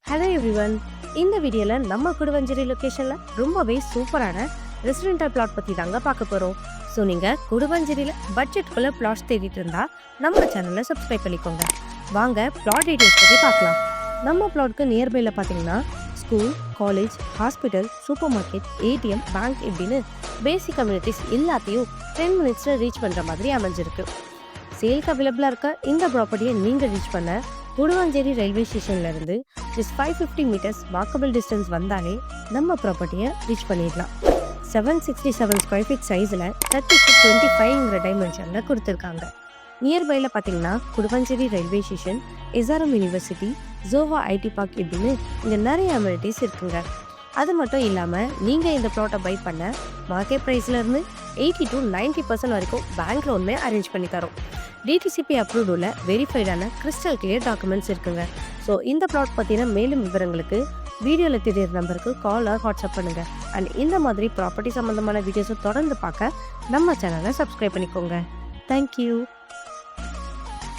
Hello everyone. இந்த வீடியோவில் நம்ம குடுவஞ்சேரி லொக்கேஷனில் ரொம்பவே சூப்பரான ரெசிடென்டல் பிளாட் பற்றி தாங்க பார்க்க போகிறோம். ஸோ நீங்கள் குடுவஞ்சேரியில் பட்ஜெட்குள்ளே பிளாட்ஸ் தேடிட்டு இருந்தால் நம்ம சேனலை சப்ஸ்கிரைப் பண்ணிக்கோங்க. வாங்க பிளாட் டீட்டெயில்ஸ் பற்றி பார்க்கலாம். நம்ம பிளாட்க்கு நியர்பையில் பார்த்தீங்கன்னா school, college, hospital, super market, ATM, bank இப்படின்னு பேசிக் கம்யூனிட்டிஸ் எல்லாத்தையும் 10 மினிட்ஸில் ரீச் பண்ணுற மாதிரி அமைஞ்சிருக்கு. சேல்க்கு அவைலபிளாக இருக்க இந்த ப்ராப்பர்ட்டியை நீங்கள் ரீச் பண்ண குடுவாஞ்சேரி ரயில்வே ஸ்டேஷன்லேருந்து ஜஸ்ட் 550 மீட்டர்ஸ் வாக்கபிள் டிஸ்டன்ஸ் வந்தாலே நம்ம ப்ராப்பர்ட்டியை ரீச் பண்ணிடலாம். 767 ஸ்கொயர் ஃபீட் சைஸில் 30-25 டைமென்ஷனில் கொடுத்துருக்காங்க. நியர்பையில் பார்த்தீங்கன்னா Guduvancheri railway station, SRM university, Joha IT park இப்படின்னு இங்கே நிறைய அமெனிட்டிஸ் இருக்குங்க. அது மட்டும் இல்லாமல் நீங்கள் இந்த ப்ளாட்டை பை பண்ண மார்க்கெட் ப்ரைஸ்லேருந்து 80 to 90% வரைக்கும் பேங்க் லோனுமே அரேஞ்ச் பண்ணி தரோம். டிடிசிபி அப்ரூவ்ட் உள்ள வெரிஃபைடான கிறிஸ்டல் கிளியர் டாக்குமெண்ட்ஸ் இருக்குங்க. ஸோ இந்த ப்ளாட் பற்றின மேலும் விவரங்களுக்கு வீடியோவில் தெரியுற நம்பருக்கு கால் ஆர் வாட்ஸ்அப் பண்ணுங்கள். அண்ட் இந்த மாதிரி ப்ராப்பர்ட்டி சம்மந்தமான வீடியோஸை தொடர்ந்து பார்க்க நம்ம சேனலை சப்ஸ்கிரைப் பண்ணிக்கோங்க. தேங்க்யூ.